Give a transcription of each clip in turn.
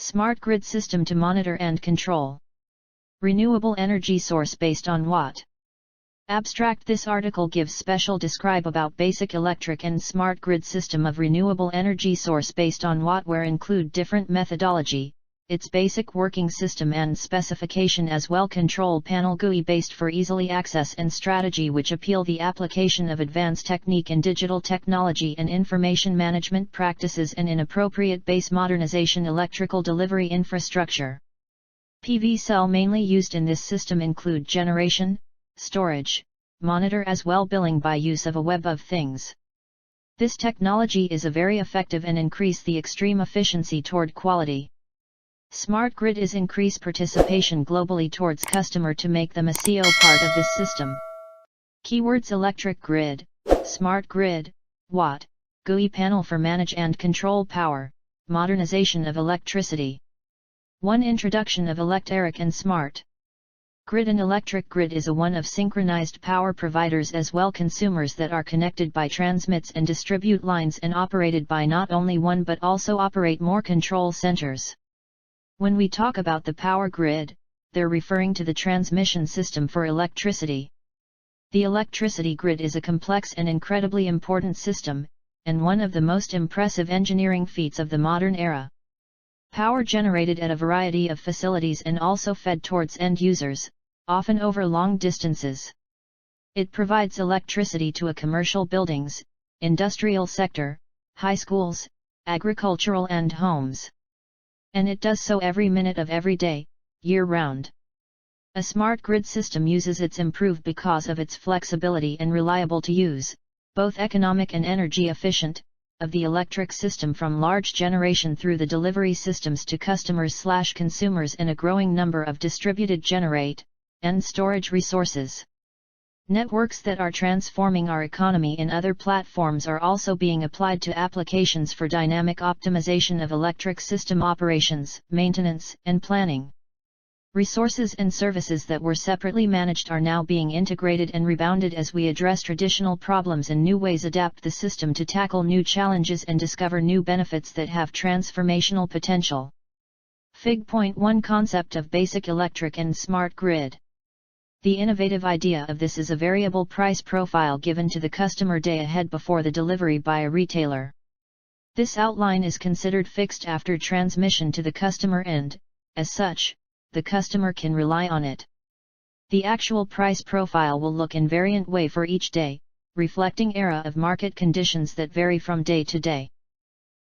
Smart grid system to monitor and control. Renewable energy source based on WoT. Abstract. This article gives special describe about basic electric and smart grid system of renewable energy source based on WoT, where include different methodology, its basic working system and specification, as well control panel GUI based for easily access and strategy which appeal the application of advanced technique and digital technology and information management practices and in appropriate base modernization electrical delivery infrastructure. PV cell mainly used in this system include generation, storage, monitor as well billing by use of a web of things. This technology is a very effective and increase the extreme efficiency toward quality. Smart grid is increase participation globally towards customer to make them a CO part of this system. Keywords: electric grid, smart grid, WoT, GUI panel for manage and control power, modernization of electricity. 1. Introduction of electric and smart grid. An electric grid is a one of synchronized power providers as well consumers that are connected by transmits and distribute lines and operated by not only one but also operate more control centers. When we talk about the power grid, they're referring to the transmission system for electricity. The electricity grid is a complex and incredibly important system, and one of the most impressive engineering feats of the modern era. Power generated at a variety of facilities and also fed towards end users, often over long distances. It provides electricity to a commercial buildings, industrial sector, high schools, agricultural and homes. And it does so every minute of every day, year-round. A smart grid system uses its improved because of its flexibility and reliable to use, both economic and energy efficient, of the electric system from large generation through the delivery systems to customers/consumers and a growing number of distributed generate and storage resources. Networks that are transforming our economy in other platforms are also being applied to applications for dynamic optimization of electric system operations, maintenance, and planning. Resources and services that were separately managed are now being integrated and rebounded as we address traditional problems in new ways, adapt the system to tackle new challenges and discover new benefits that have transformational potential. Fig.1 Concept of basic electric and smart grid. The innovative idea of this is a variable price profile given to the customer day ahead before the delivery by a retailer. This outline is considered fixed after transmission to the customer and, as such, the customer can rely on it. The actual price profile will look in variant way for each day, reflecting era of market conditions that vary from day to day.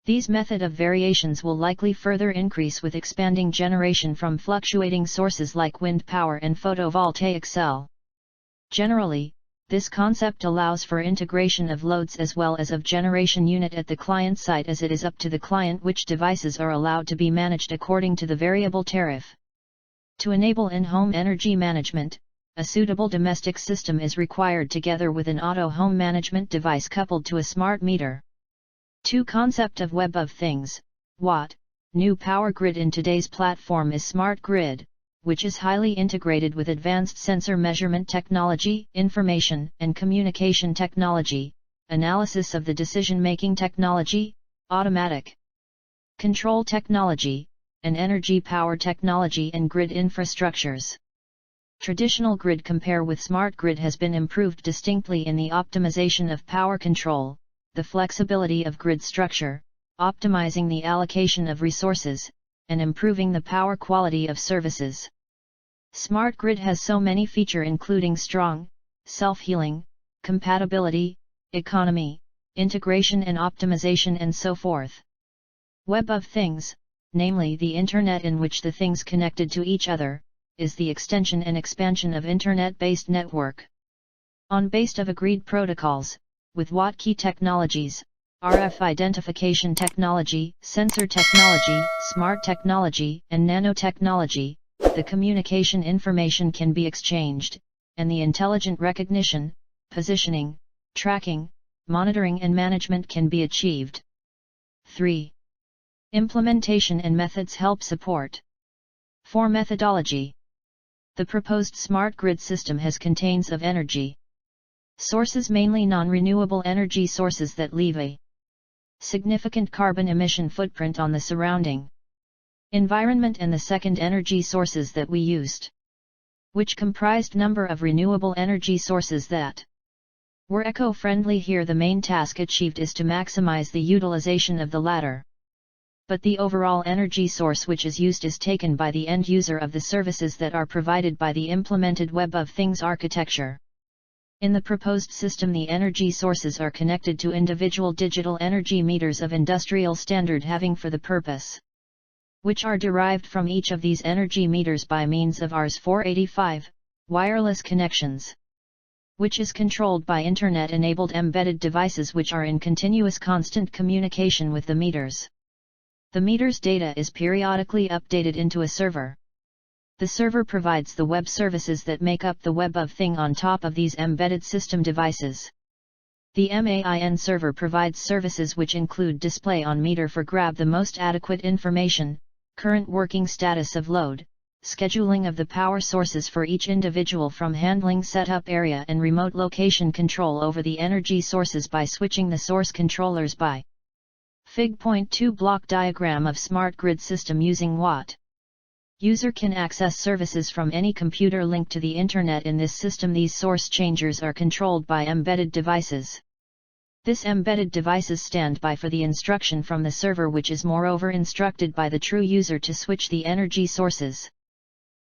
These method of variations will likely further increase with expanding generation from fluctuating sources like wind power and photovoltaic cell. Generally, this concept allows for integration of loads as well as of generation unit at the client site, as it is up to the client which devices are allowed to be managed according to the variable tariff. To enable in-home energy management, a suitable domestic system is required together with an auto home management device coupled to a smart meter. 2. Concept of Web of Things, WoT, new power grid. In today's platform is smart grid, which is highly integrated with advanced sensor measurement technology, information and communication technology, analysis of the decision-making technology, automatic control technology, and energy power technology and grid infrastructures. Traditional grid compare with smart grid has been improved distinctly in the optimization of power control, the flexibility of grid structure, optimizing the allocation of resources, and improving the power quality of services. Smart grid has so many features including strong, self-healing, compatibility, economy, integration and optimization and so forth. Web of Things, namely the Internet in which the things connected to each other, is the extension and expansion of Internet-based network. On based of agreed protocols, with WoT key technologies, RF identification technology, sensor technology, smart technology, and nanotechnology, the communication information can be exchanged, and the intelligent recognition, positioning, tracking, monitoring and management can be achieved. 3. Implementation and methods help support. 4. Methodology. The proposed smart grid system has contains of energy sources, mainly non-renewable energy sources that leave a significant carbon emission footprint on the surrounding environment and the second energy sources that we used, which comprised number of renewable energy sources that were eco-friendly. Here the main task achieved is to maximize the utilization of the latter. But the overall energy source which is used is taken by the end user of the services that are provided by the implemented Web of Things architecture. In the proposed system, the energy sources are connected to individual digital energy meters of industrial standard having for the purpose, which are derived from each of these energy meters by means of RS-485 wireless connections, which is controlled by Internet-enabled embedded devices which are in continuous constant communication with the meters. The meter's data is periodically updated into a server. The server provides the web services that make up the Web of Thing on top of these embedded system devices. The MAIN server provides services which include display on meter for grab the most adequate information, current working status of load, scheduling of the power sources for each individual from handling setup area and remote location control over the energy sources by switching the source controllers by Fig.2 block diagram of smart grid system using WoT. User can access services from any computer linked to the Internet in this system. These source changers are controlled by embedded devices. This embedded devices stand by for the instruction from the server, which is moreover instructed by the true user to switch the energy sources.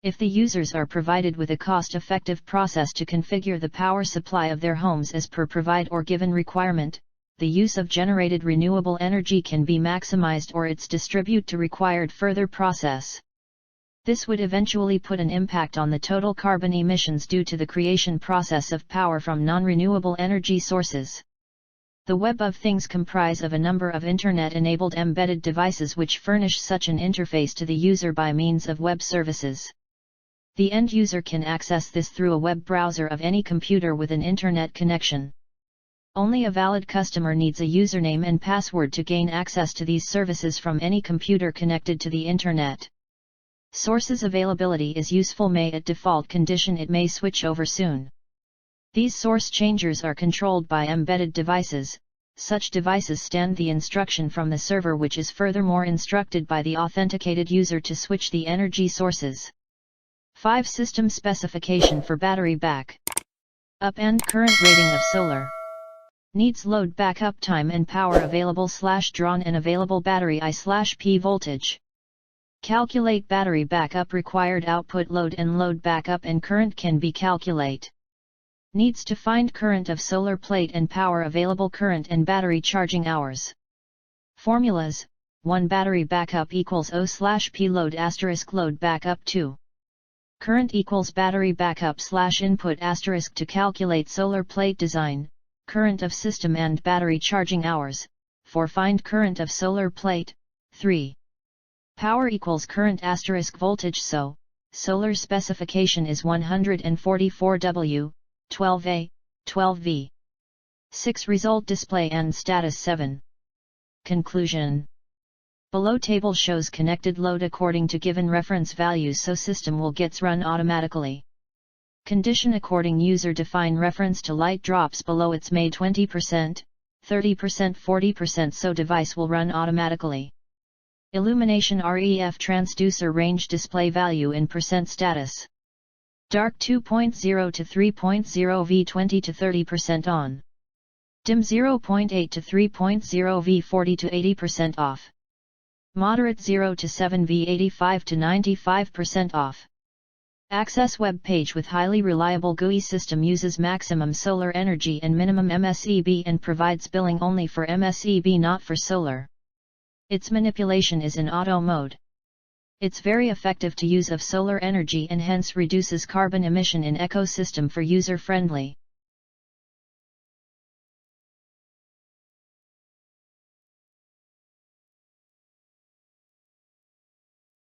If the users are provided with a cost-effective process to configure the power supply of their homes as per provide or given requirement, the use of generated renewable energy can be maximized or its distribute to required further process. This would eventually put an impact on the total carbon emissions due to the creation process of power from non-renewable energy sources. The Web of Things comprise of a number of Internet-enabled embedded devices which furnish such an interface to the user by means of web services. The end user can access this through a web browser of any computer with an Internet connection. Only a valid customer needs a username and password to gain access to these services from any computer connected to the Internet. Sources availability is useful. May at default condition it may switch over soon. These source changers are controlled by embedded devices. Such devices stand the instruction from the server, which is furthermore instructed by the authenticated user to switch the energy sources. 5. System specification for battery back up and current rating of solar. Needs load backup time and power available / drawn and available battery I/P voltage. Calculate battery backup required output load and load backup and current can be calculate. Needs to find current of solar plate and power available current and battery charging hours. Formulas: 1 battery backup equals O/P load * load backup 2. Current equals battery backup / input * to calculate solar plate design, current of system and battery charging hours. 4 find current of solar plate. 3. Power equals current * voltage. So, solar specification is 144 W, 12A, 12V. 6 result display and status 7. Conclusion. Below table shows connected load according to given reference values, so system will gets run automatically. Condition according user define reference to light drops below its made 20%, 30%, 40%, so device will run automatically. Illumination REF transducer range display value in percent status. Dark 2.0 to 3.0 V 20 to 30% on. Dim 0.8 to 3.0 V 40 to 80% off. Moderate 0 to 7 V 85 to 95% off. Access web page with highly reliable GUI system uses maximum solar energy and minimum MSEB and provides billing only for MSEB, not for solar. Its manipulation is in auto mode. It's very effective to use of solar energy and hence reduces carbon emission in ecosystem for user friendly.